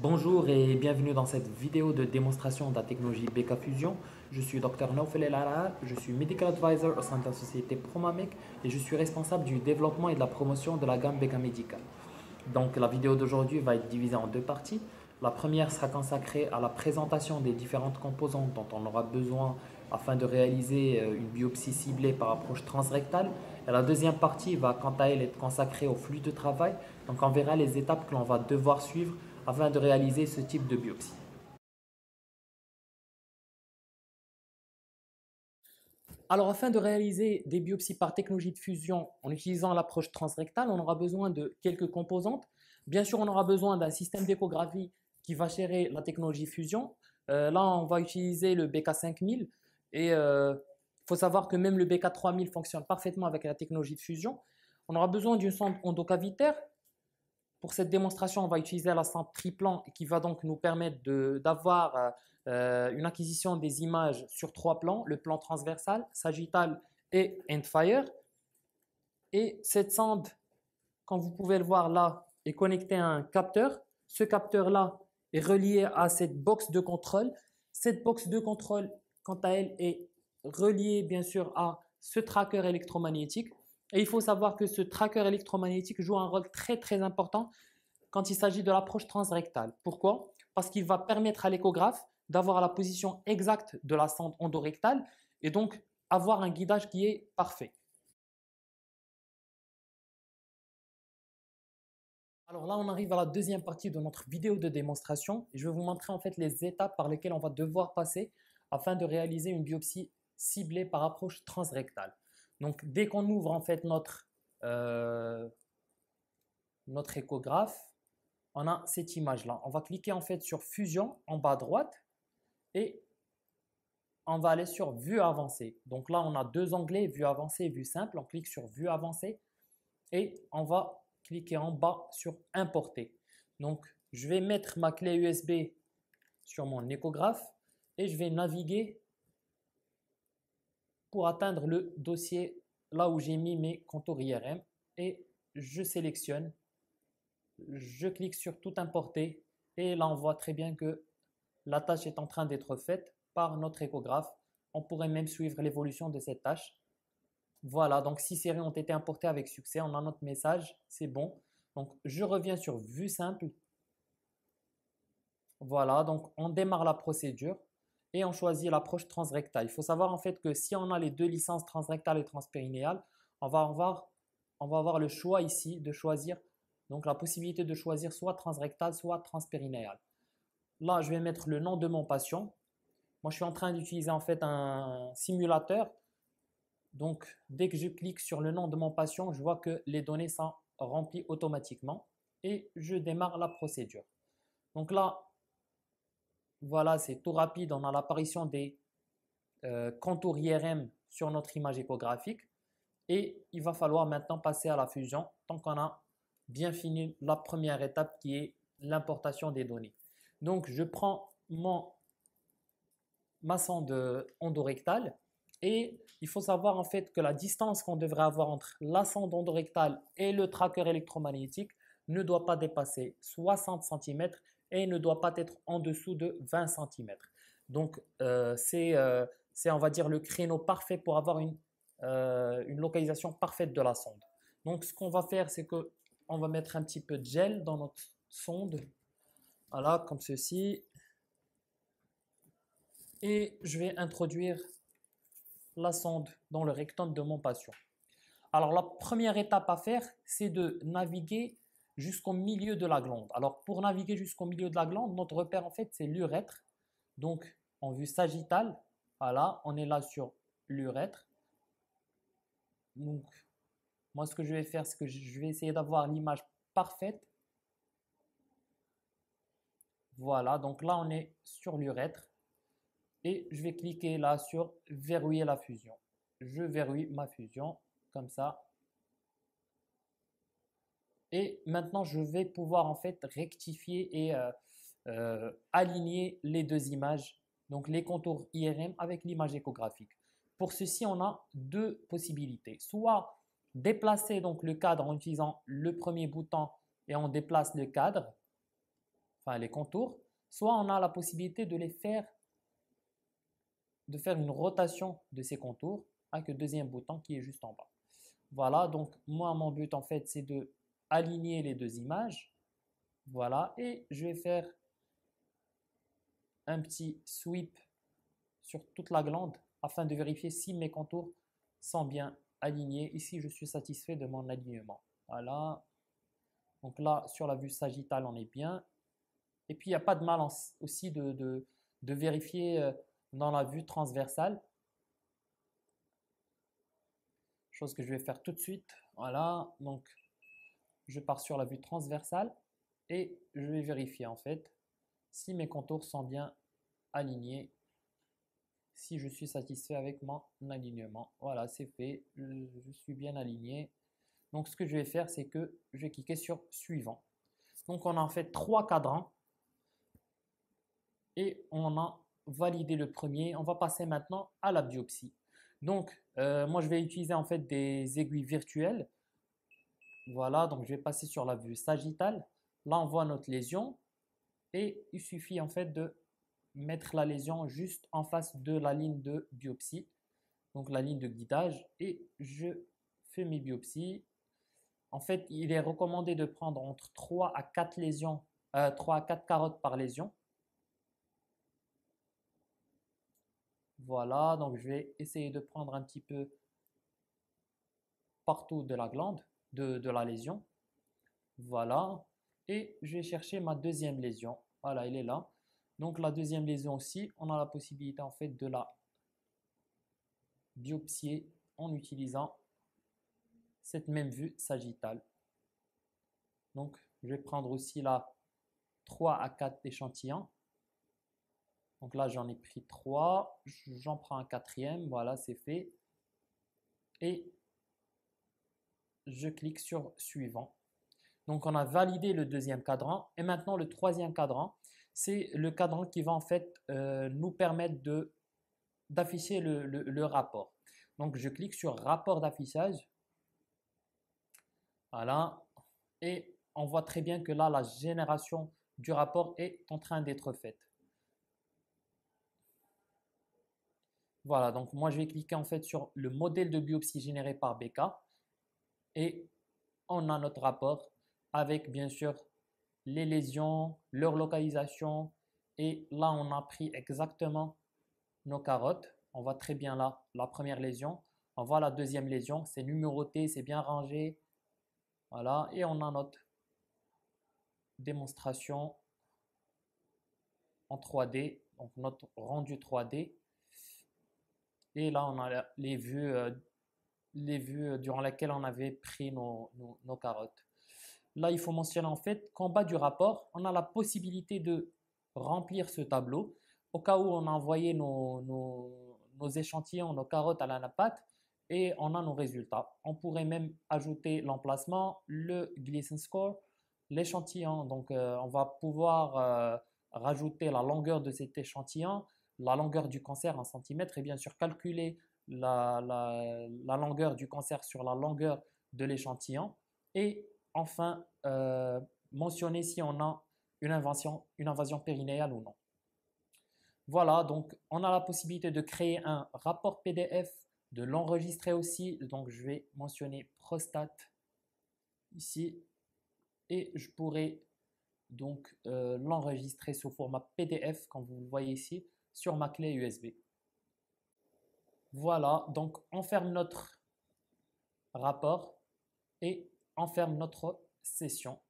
Bonjour et bienvenue dans cette vidéo de démonstration de la technologie BK Fusion. Je suis Dr Naufel El Arar, je suis Medical Advisor au sein de la société Promamec et je suis responsable du développement et de la promotion de la gamme BK Medical. Donc la vidéo d'aujourd'hui va être divisée en deux parties. La première sera consacrée à la présentation des différentes composantes dont on aura besoin afin de réaliser une biopsie ciblée par approche transrectale. Et la deuxième partie va quant à elle être consacrée au flux de travail. Donc on verra les étapes que l'on va devoir suivre afin de réaliser ce type de biopsie. Alors, afin de réaliser des biopsies par technologie de fusion en utilisant l'approche transrectale, on aura besoin de quelques composantes. Bien sûr, on aura besoin d'un système d'échographie qui va gérer la technologie fusion. Là, on va utiliser le BK5000 et il faut savoir que même le BK3000 fonctionne parfaitement avec la technologie de fusion. On aura besoin d'une sonde endocavitaire. Pour cette démonstration, on va utiliser la sonde triplan qui va donc nous permettre d'avoir une acquisition des images sur trois plans, le plan transversal, sagittal et endfire. Et cette sonde, comme vous pouvez le voir là, est connectée à un capteur. Ce capteur-là est relié à cette box de contrôle. Cette box de contrôle, quant à elle, est reliée bien sûr à ce tracker électromagnétique. Et il faut savoir que ce tracker électromagnétique joue un rôle très très important quand il s'agit de l'approche transrectale. Pourquoi? Parce qu'il va permettre à l'échographe d'avoir la position exacte de la sonde endorectale et donc avoir un guidage qui est parfait. Alors là, on arrive à la deuxième partie de notre vidéo de démonstration et je vais vous montrer en fait les étapes par lesquelles on va devoir passer afin de réaliser une biopsie ciblée par approche transrectale. Donc dès qu'on ouvre en fait notre échographe, on a cette image-là. On va cliquer en fait sur fusion en bas à droite et on va aller sur vue avancée. Donc là, on a deux onglets, vue avancée et vue simple. On clique sur vue avancée et on va cliquer en bas sur importer. Donc, je vais mettre ma clé USB sur mon échographe et je vais naviguer pour atteindre le dossier là où j'ai mis mes contours IRM et je sélectionne, je clique sur tout importer et là on voit très bien que la tâche est en train d'être faite par notre échographe. On pourrait même suivre l'évolution de cette tâche. Voilà, donc 6 séries ont été importées avec succès. On a notre message, c'est bon. Donc je reviens sur vue simple. Voilà, donc on démarre la procédure et on choisit l'approche transrectale. Il faut savoir en fait que si on a les deux licences transrectale et transpérinéale, on va avoir le choix ici de choisir, donc la possibilité de choisir soit transrectale, soit transpérinéale. Là, je vais mettre le nom de mon patient. Moi, je suis en train d'utiliser en fait un simulateur. Donc, dès que je clique sur le nom de mon patient, je vois que les données sont remplies automatiquement et je démarre la procédure. Donc là, voilà, c'est tout rapide. On a l'apparition des contours IRM sur notre image échographique et il va falloir maintenant passer à la fusion tant qu'on a bien fini la première étape qui est l'importation des données. Donc, je prends ma sonde endorectale et il faut savoir en fait que la distance qu'on devrait avoir entre la sonde endorectale et le tracker électromagnétique ne doit pas dépasser 60 cm et ne doit pas être en dessous de 20 cm. Donc c'est on va dire le créneau parfait pour avoir une localisation parfaite de la sonde. Donc ce qu'on va faire c'est que on va mettre un petit peu de gel dans notre sonde, voilà comme ceci, et je vais introduire la sonde dans le rectum de mon patient. Alors la première étape à faire, c'est de naviguer jusqu'au milieu de la glande. Alors pour naviguer jusqu'au milieu de la glande, notre repère en fait c'est l'urètre. Donc en vue sagittale, voilà, on est là sur l'urètre. Donc moi ce que je vais faire, c'est que je vais essayer d'avoir l'image parfaite. Voilà, donc là on est sur l'urètre. Et je vais cliquer là sur verrouiller la fusion. Je verrouille ma fusion comme ça. Et maintenant, je vais pouvoir en fait rectifier et aligner les deux images, donc les contours IRM avec l'image échographique. Pour ceci, on a deux possibilités. Soit déplacer donc le cadre en utilisant le premier bouton et on déplace le cadre. enfin les contours, soit on a la possibilité de de faire une rotation de ces contours avec le deuxième bouton qui est juste en bas. Voilà, donc moi mon but en fait c'est de aligner les deux images. Voilà, et je vais faire un petit sweep sur toute la glande afin de vérifier si mes contours sont bien alignés. Ici, je suis satisfait de mon alignement. Voilà. Donc là, sur la vue sagittale, on est bien. Et puis, il n'y a pas de mal aussi de vérifier dans la vue transversale. Chose que je vais faire tout de suite. Voilà. Donc, je pars sur la vue transversale et je vais vérifier en fait si mes contours sont bien alignés, si je suis satisfait avec mon alignement. Voilà, c'est fait, je suis bien aligné. Donc ce que je vais faire, c'est que je vais cliquer sur suivant. Donc on a en fait 3 cadrans et on a validé le premier. On va passer maintenant à la biopsie. Donc moi je vais utiliser en fait des aiguilles virtuelles. Voilà, donc je vais passer sur la vue sagittale. Là on voit notre lésion et il suffit en fait de mettre la lésion juste en face de la ligne de biopsie, donc la ligne de guidage, et je fais mes biopsies. En fait, il est recommandé de prendre entre 3 à 4 lésions, 3 à 4 carottes par lésion. Voilà, donc je vais essayer de prendre un petit peu partout de la glande, de la lésion. Voilà, et je vais chercher ma deuxième lésion. Voilà, elle est là. Donc la deuxième lésion aussi, on a la possibilité en fait de la biopsier en utilisant cette même vue sagittale. Donc, je vais prendre aussi là 3 à 4 échantillons. Donc là, j'en ai pris 3. J'en prends un quatrième. Voilà, c'est fait. Et je clique sur suivant. Donc, on a validé le deuxième cadran. Et maintenant, le troisième cadran, c'est le cadran qui va en fait nous permettre d'afficher le rapport. Donc, je clique sur rapport d'affichage. Voilà. Et on voit très bien que là, la génération du rapport est en train d'être faite. Voilà, donc moi je vais cliquer en fait sur le modèle de biopsie généré par BK et on a notre rapport avec bien sûr les lésions, leur localisation et là on a pris exactement nos carottes. On voit très bien là la première lésion, on voit la deuxième lésion, c'est numéroté, c'est bien rangé. Voilà, et on a notre démonstration en 3D, donc notre rendu 3D. Et là, on a les vues durant lesquelles on avait pris nos carottes. Là, il faut mentionner en fait qu'en bas du rapport, on a la possibilité de remplir ce tableau au cas où on a envoyé nos échantillons, nos carottes à l'anapath et on a nos résultats. On pourrait même ajouter l'emplacement, le Gleason score, l'échantillon. Donc, on va pouvoir rajouter la longueur de cet échantillon, la longueur du cancer en centimètres et bien sûr calculer la longueur du cancer sur la longueur de l'échantillon et enfin mentionner si on a une invasion périnéale ou non. Voilà, donc on a la possibilité de créer un rapport PDF, de l'enregistrer aussi. Donc je vais mentionner prostate ici et je pourrais donc l'enregistrer sous format PDF comme vous le voyez ici sur ma clé USB. Voilà, donc on ferme notre rapport et on ferme notre session.